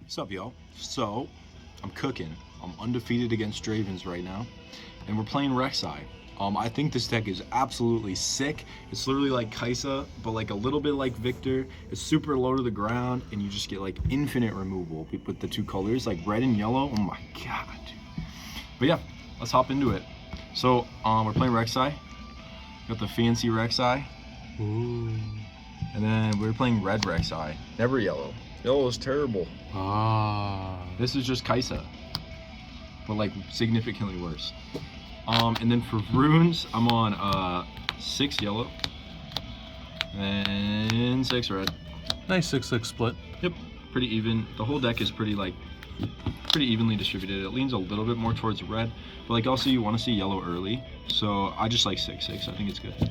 What's up, y'all? So, I'm cooking. I'm undefeated against Dravens right now, and we're playing Rek'Sai. I think this deck is absolutely sick. It's literally like Kaisa, but like a little bit like Victor. It's super low to the ground, and you just get like infinite removal with the two colors, like red and yellow. Oh my god, dude. But yeah, let's hop into it. So, we're playing Rek'Sai. Got the fancy Rek'Sai. Ooh. And then we're playing red Rek'Sai. Never yellow. Yellow is terrible. This is just Kaisa, but like significantly worse. And then for runes, I'm on 6 yellow and 6 red. Nice 6-6 split. Yep, pretty even. The whole deck is pretty evenly distributed. It leans a little bit more towards red, but like also you want to see yellow early. So I just like 6-6. I think it's good.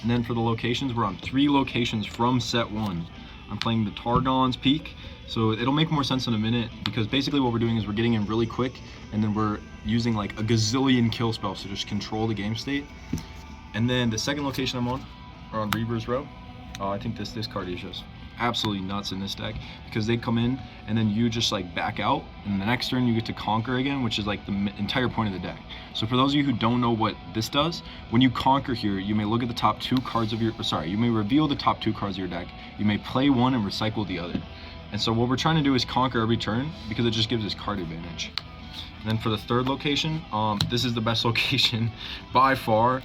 And then for the locations, we're on 3 locations from set 1. I'm playing the Targon's Peak, so it'll make more sense in a minute, because basically what we're doing is we're getting in really quick, and then we're using like a gazillion kill spells to just control the game state. And then the second location I'm on, are on Reaver's Row. I think this card is just absolutely nuts in this deck, because they come in and then you just like back out, and the next turn you get to conquer again, which is like the entire point of the deck. So for those of you who don't know what this does, when you conquer here, you may look at the top 2 cards of your, you may reveal the top 2 cards of your deck, you may play one and recycle the other. And so what we're trying to do is conquer every turn, because it just gives us card advantage. And then for the third location, this is the best location by far.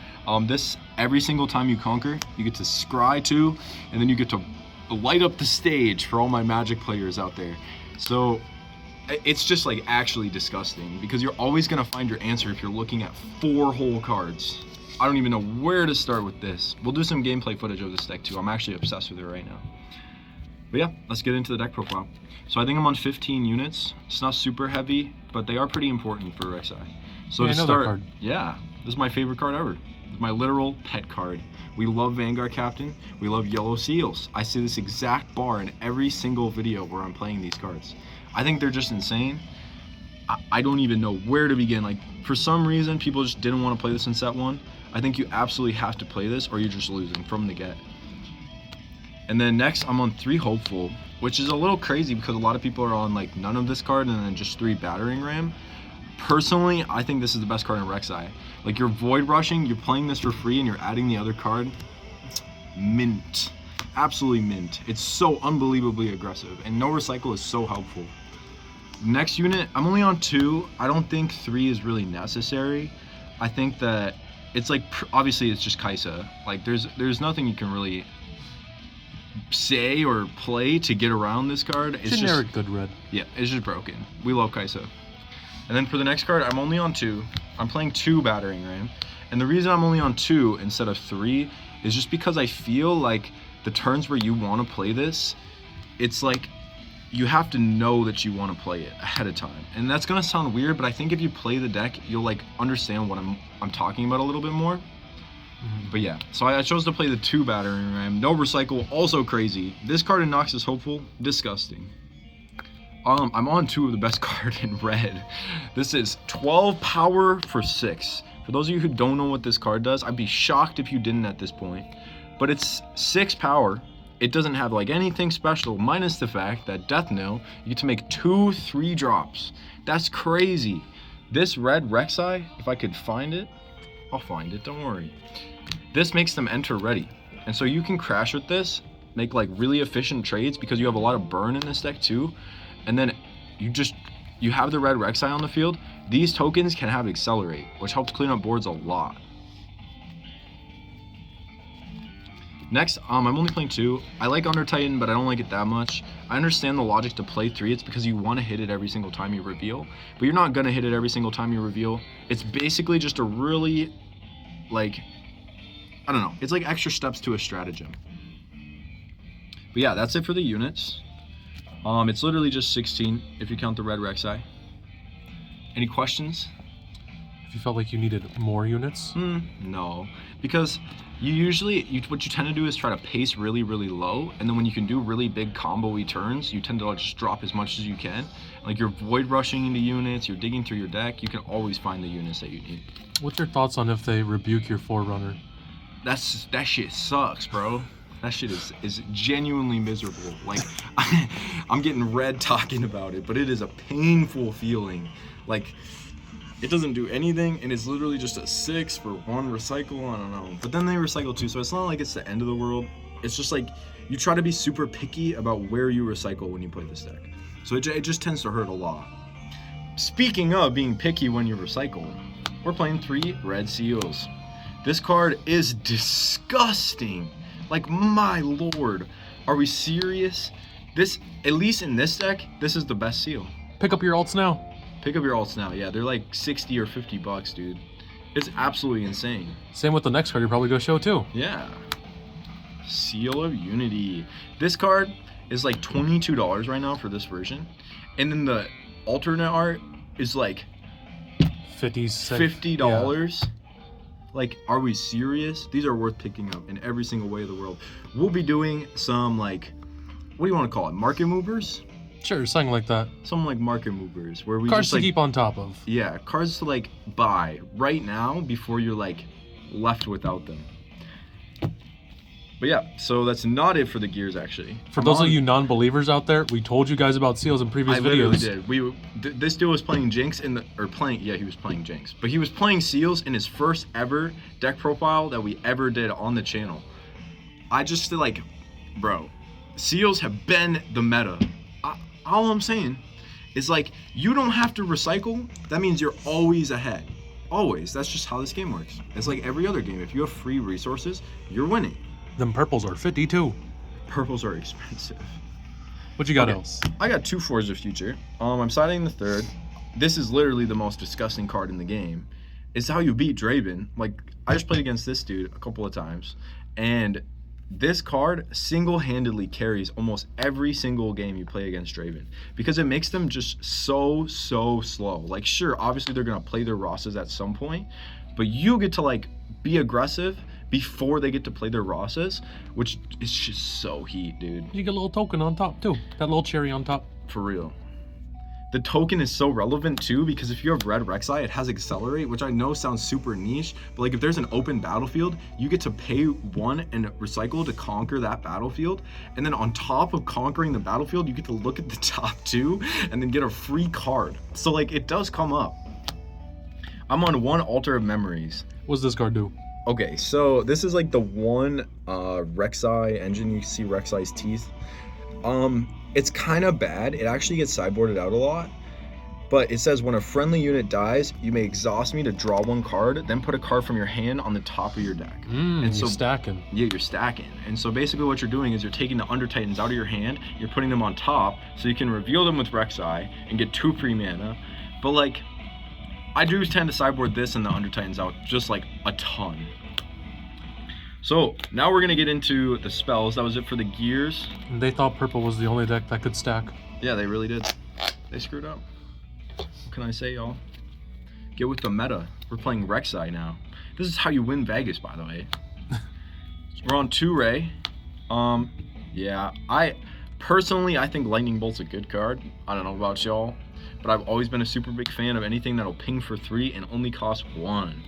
This, every single time you conquer, you get to scry 2, and then you get to light up the stage for all my Magic players out there. So it's just like actually disgusting, because you're always gonna find your answer if you're looking at 4 whole cards. I don't even know where to start with this. We'll do some gameplay footage of this deck too. I'm actually obsessed with it right now. But yeah, let's get into the deck profile. So I think I'm on 15 units. It's not super heavy, but they are pretty important for Rek'Sai. So yeah, to start, yeah, this is my favorite card ever. It's my literal pet card. We love Vanguard Captain. We love Yellow Seals. I see this exact bar in every single video where I'm playing these cards. I think they're just insane. I don't even know where to begin. Like, for some reason, people just didn't want to play this in set 1. I think you absolutely have to play this, or you're just losing from the get. And then next, I'm on 3 Hopeful, which is a little crazy because a lot of people are on like none of this card and then just 3 Battering Ram. Personally, I think this is the best card in Rek'Sai. Like, you're void rushing, you're playing this for free, and you're adding the other card. Mint. Absolutely mint. It's so unbelievably aggressive, and no recycle is so helpful. Next unit, I'm only on 2. I don't think 3 is really necessary. I think that it's like, obviously it's just Kaisa. Like, there's nothing you can really say or play to get around this card. It's generic just good red. Yeah, it's just broken. We love Kaisa. And then for the next card, I'm only on 2. I'm playing 2 Battering Ram. And the reason I'm only on 2 instead of 3 is just because I feel like the turns where you want to play this, it's like you have to know that you want to play it ahead of time. And that's going to sound weird, but I think if you play the deck, you'll like understand what I'm talking about a little bit more. But yeah, so I chose to play the 2 Battering Ram. No recycle, also crazy. This card in Noxus Hopeful, disgusting. I'm on 2 of the best card in red. This is 12 power for 6. For those of you who don't know what this card does, I'd be shocked if you didn't at this point. But it's 6 power. It doesn't have like anything special, minus the fact that Death Knell, you get to make 2 3-drops. That's crazy. This red Rek'Sai, if I could find it, I'll find it, don't worry. This makes them enter ready. And so you can crash with this, make like really efficient trades, because you have a lot of burn in this deck too. And then you have the red Rek'Sai on the field. These tokens can have Accelerate, which helps clean up boards a lot. Next, I'm only playing 2. I like Under Titan, but I don't like it that much. I understand the logic to play 3. It's because you want to hit it every single time you reveal, but you're not gonna hit it every single time you reveal. It's basically just a really, like, I don't know. It's like extra steps to a stratagem. But yeah, that's it for the units. It's literally just 16 if you count the red Rek'Sai. Any questions? If you felt like you needed more units? No, because what you tend to do is try to pace really, really low, and then when you can do really big combo-y turns, you tend to just drop as much as you can. Like, you're void rushing into units, you're digging through your deck, you can always find the units that you need. What's your thoughts on if they rebuke your Forerunner? That shit sucks, bro. That shit is genuinely miserable. Like, I'm getting red talking about it, but it is a painful feeling. Like, it doesn't do anything, and it's literally just a 6 for 1 recycle. I don't know. But then they recycle 2, so it's not like it's the end of the world. It's just like you try to be super picky about where you recycle when you play this deck. So it just tends to hurt a lot. Speaking of being picky when you recycle, we're playing 3 red seals. This card is disgusting. Like, my lord. Are we serious? This, at least in this deck, this is the best seal. Pick up your alts now. Pick up your alts now. Yeah, they're like 60 or 50 bucks, dude. It's absolutely insane. Same with the next card you're probably going to show too. Yeah. Seal of Unity. This card is like $22 right now for this version. And then the alternate art is like $50. Yeah. Like, are we serious? These are worth picking up in every single way of the world. We'll be doing some, like, what do you want to call it? Market movers? Sure, something like that. Something like market movers, where we cards just, like, to keep on top of. Yeah, cards to, like, buy right now before you're, like, left without them. But yeah, so that's not it for the gears, actually. For those of you non-believers out there, we told you guys about seals in previous videos. I literally did. This dude was playing Jinx he was playing Jinx. But he was playing seals in his first ever deck profile that we ever did on the channel. I just feel like, bro, seals have been the meta. All I'm saying is, like, you don't have to recycle. That means you're always ahead. Always. That's just how this game works. It's like every other game. If you have free resources, you're winning. Them purples are 52. Purples are expensive. What you got else? I got 2 Force of Future. I'm siding the 3rd. This is literally the most disgusting card in the game. It's how you beat Draven. Like, I just played against this dude a couple of times, and this card single-handedly carries almost every single game you play against Draven because it makes them just so slow. Like, sure, obviously they're gonna play their Rosses at some point, but you get to, like, be aggressive before they get to play their Rosses, which is just so heat, dude. You get a little token on top too. That little cherry on top. For real. The token is so relevant too, because if you have red Rek'Sai, it has Accelerate, which I know sounds super niche, but like if there's an open battlefield, you get to pay 1 and recycle to conquer that battlefield. And then on top of conquering the battlefield, you get to look at the top 2 and then get a free card. So, like, it does come up. I'm on 1 Altar of Memories. What's this card do? Okay, so this is like the 1 Rek'Sai engine. You can see Rek'Sai's teeth. It's kind of bad. It actually gets sideboarded out a lot. But it says when a friendly unit dies, you may exhaust me to draw 1 card, then put a card from your hand on the top of your deck. And so, you're stacking. Yeah, you're stacking. And so basically what you're doing is you're taking the Under Titans out of your hand, you're putting them on top, so you can reveal them with Rek'Sai and get 2 free mana. But, like, I do tend to sideboard this and the Under Titans out just, like, a ton. So now we're gonna get into the spells. That was it for the gears. And they thought purple was the only deck that could stack. Yeah, they really did. They screwed up. What can I say, y'all? Get with the meta. We're playing Rek'Sai now. This is how you win Vegas, by the way. We're on 2 Ray. Yeah, I think Lightning Bolt's a good card. I don't know about y'all, but I've always been a super big fan of anything that'll ping for 3 and only cost 1.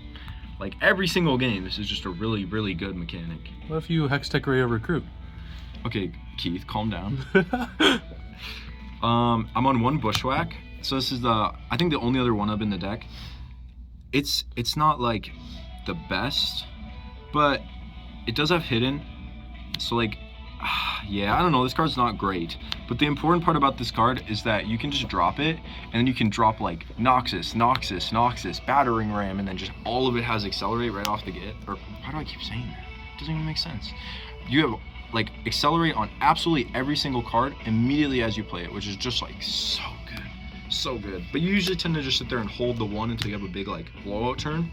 Like, every single game, this is just a really good mechanic. What if you Hextech Ray a recruit? Okay, Keith, calm down. I'm on 1 Bushwhack. So this is I think the only other 1-up in the deck. It's not like the best, but it does have hidden. So, like, yeah, I don't know, this card's not great. But the important part about this card is that you can just drop it, and then you can drop, like, Noxus, Battering Ram, and then just all of it has Accelerate right off the get. Or why do I keep saying that? It doesn't even make sense. You have, like, Accelerate on absolutely every single card immediately as you play it, which is just, like, so good. So good. But you usually tend to just sit there and hold the 1 until you have a big, like, blowout turn.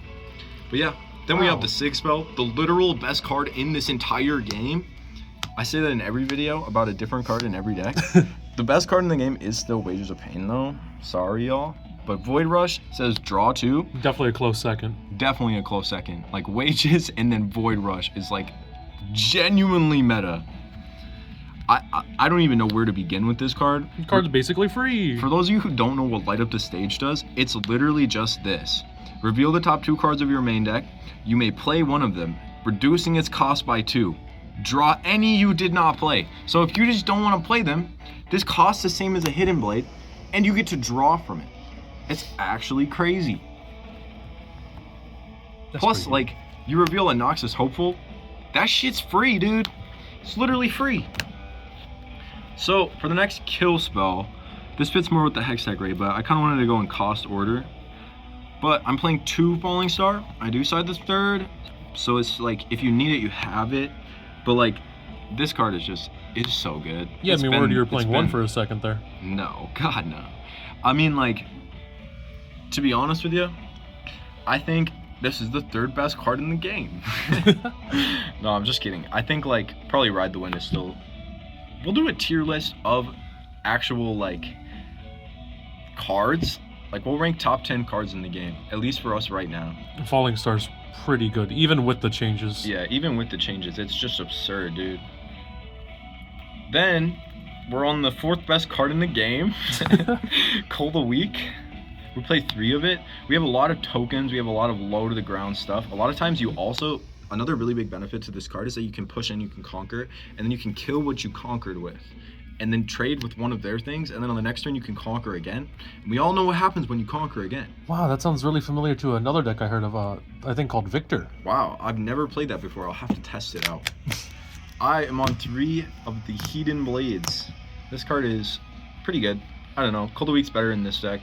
But yeah, then we have the Sig spell, the literal best card in this entire game. I say that in every video about a different card in every deck. The best card in the game is still Wages of Pain, though. Sorry, y'all. But Void Rush says draw 2. Definitely a close second. Definitely a close second. Like, Wages and then Void Rush is, like, genuinely meta. I don't even know where to begin with this card. The card's basically free. For those of you who don't know what Light Up the Stage does, it's literally just this. Reveal the top 2 cards of your main deck. You may play one of them, reducing its cost by 2. draw any you did not play. So if you just don't want to play them, this costs the same as a Hidden Blade, and you get to draw from it. It's actually crazy. That's Plus, like, you reveal a Noxus Hopeful, that shit's free, dude. It's literally free. So, for the next kill spell, this fits more with the Hex Tech raid, but I kind of wanted to go in cost order. But I'm playing 2 Falling Star. I do side the 3rd, so it's like, if you need it, you have it. But like, this card is so good. Yeah, I mean, where you were playing 1 for a second there. No, God, no. I mean, like, to be honest with you, I think this is the 3rd best card in the game. No, I'm just kidding. I think, like, probably Ride the Wind is still... We'll do a tier list of actual, like, cards. Like, we'll rank top 10 cards in the game, at least for us right now. Falling Star's pretty good, even with the changes. Yeah, even with the changes. It's just absurd, dude. Then, we're on the 4th best card in the game. Cold a Week. We play 3 of it. We have a lot of tokens. We have a lot of low to the ground stuff. A lot of times you also, another really big benefit to this card is that you can push in, you can conquer, and then you can kill what you conquered with. And then trade with one of their things, and then on the next turn you can conquer again. And we all know what happens when you conquer again. Wow, that sounds really familiar to another deck I heard of, I think called Victor. Wow, I've never played that before. I'll have to test it out. I am on 3 of the Hidden Blades. This card is pretty good. I don't know, Cold a Week's better in this deck.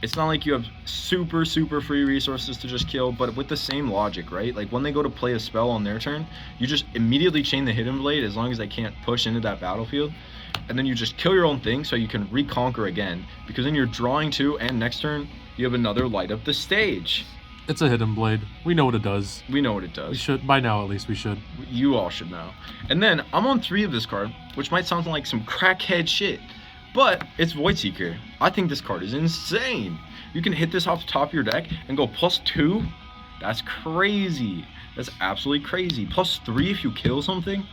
It's not like you have super free resources to just kill, but with the same logic, right? Like, when they go to play a spell on their turn, you just immediately chain the Hidden Blade as long as they can't push into that battlefield. And then you just kill your own thing so you can reconquer again, because then you're drawing 2, and next turn you have another light up the stage. It's a Hidden Blade. We know what it does. We know what it does. We should, by now at least we should. You all should know. And then I'm on 3 of this card, which might sound like some crackhead shit, but it's Voidseeker. I think this card is insane. You can hit this off the top of your deck and go +2. That's crazy. That's absolutely crazy. +3 if you kill something.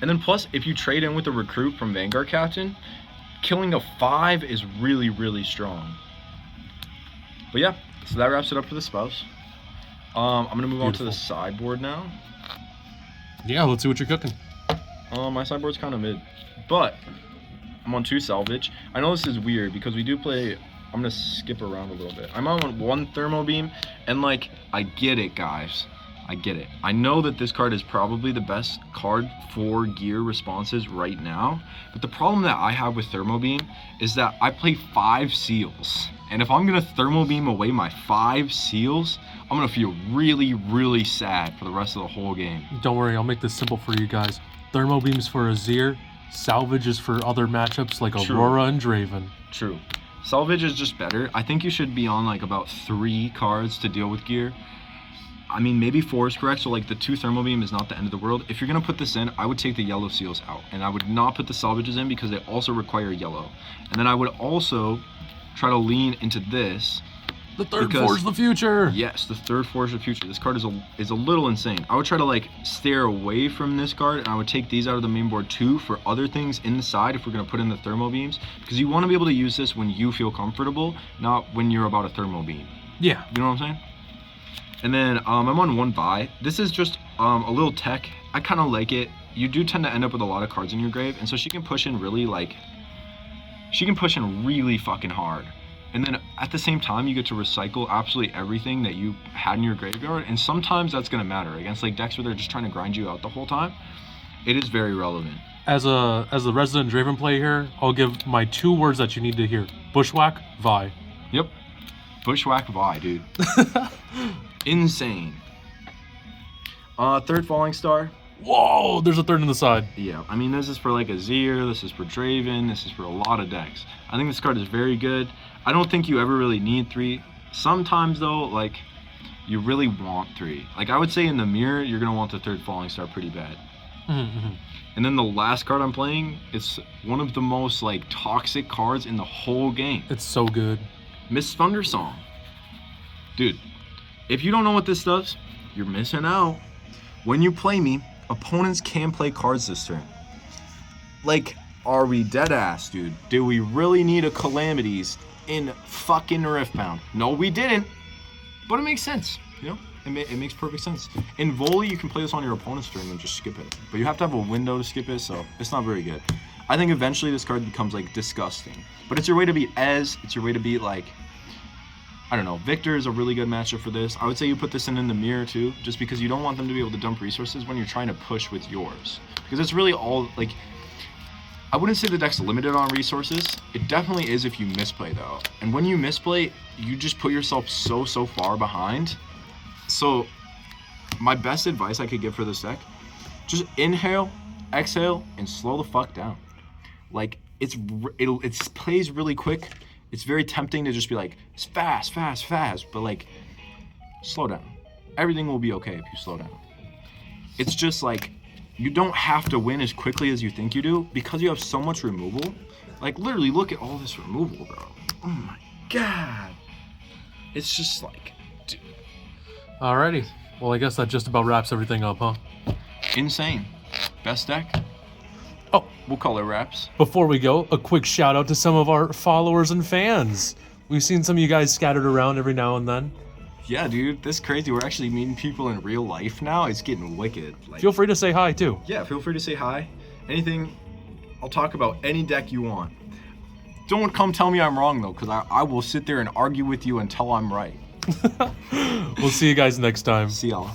And then plus, if you trade in with a recruit from Vanguard Captain, killing a 5 is really strong. But yeah, so that wraps it up for the spells. I'm gonna move on to the sideboard now. Yeah, let's see what you're cooking. My sideboard's kind of mid, but I'm on 2 salvage. I know this is weird because we do play. I'm gonna skip around a little bit. I'm on 1 thermo beam, and like, I get it, guys. I get it. I know that this card is probably the best card for gear responses right now, but the problem that I have with Thermo Beam is that I play 5 seals, and if I'm gonna Thermo Beam away my 5 seals, I'm gonna feel really sad for the rest of the whole game. Don't worry, I'll make this simple for you guys. Thermo Beam's for Azir, Salvage is for other matchups like True. Aurora and Draven. True. Salvage is just better. I think you should be on like about 3 cards to deal with gear. I mean, maybe 4 is correct, so like the 2 thermal beam is not the end of the world. If you're gonna put this in, I would take the yellow seals out, and I would not put the salvages in because they also require yellow. And then I would also try to lean into this. The third forge the future. Yes, the 3rd forge the future. This card is a little insane. I would try to like steer away from this card, and I would take these out of the main board too for other things in the side if we're gonna put in the thermo beams, because you want to be able to use this when you feel comfortable, not when you're about a thermo beam. Yeah. You know what I'm saying? And then I'm on 1 buy. This is just a little tech. I kind of like it. You do tend to end up with a lot of cards in your grave, and so she can push in really fucking hard. And then at the same time, you get to recycle absolutely everything that you had in your graveyard, and sometimes that's gonna matter against like decks where they're just trying to grind you out the whole time. It is very relevant. As the resident Draven player here, I'll give my 2 words that you need to hear: Bushwhack, Vi. Yep, Bushwhack Vi, dude. Insane. 3rd Falling Star. Whoa, there's a 3rd on the side. Yeah, I mean, this is for like Azir, this is for Draven, this is for a lot of decks. I think this card is very good. I don't think you ever really need 3. Sometimes though, like, you really want 3. Like, I would say in the mirror, you're gonna want the 3rd Falling Star pretty bad. Mm-hmm. And then the last card I'm playing, it's one of the most like toxic cards in the whole game. It's so good. Miss Thundersong. Dude, if you don't know what this does, you're missing out. When you play me, opponents can play cards this turn. Like, are we dead ass, dude? Do we really need a Calamities in fucking Riftbound? No, we didn't. But it makes sense, you know? It makes perfect sense. In volley, you can play this on your opponent's turn and just skip it. But you have to have a window to skip it, so it's not very good. I think eventually this card becomes like disgusting. But it's your way to beat Ez. It's your way to beat like, I don't know. Victor is a really good matchup for this. I would say you put this in the mirror too, just because you don't want them to be able to dump resources when you're trying to push with yours. Because it's really all like, I wouldn't say the deck's limited on resources. It definitely is if you misplay though. And when you misplay, you just put yourself so far behind. So my best advice I could give for this deck, just inhale, exhale, and slow the fuck down. Like it plays really quick. It's very tempting to just be like, it's fast, but like, slow down. Everything will be okay if you slow down. It's just like, you don't have to win as quickly as you think you do because you have so much removal. Like literally look at all this removal, bro. Oh my God. It's just like, dude. Alrighty. Well, I guess that just about wraps everything up, huh? Insane. Best deck? Oh, We'll call it wraps. before we go, a quick shout out to some of our followers and fans. We've seen some of you guys scattered around every now and then. Yeah, dude, this is crazy. We're actually meeting people in real life now. It's getting wicked. Like, Feel free to say hi too. yeah, feel free to say hi. Anything, I'll talk about any deck you want. Don't come tell me I'm wrong though, because I will sit there and argue with you until I'm right. We'll see you guys next time. See y'all.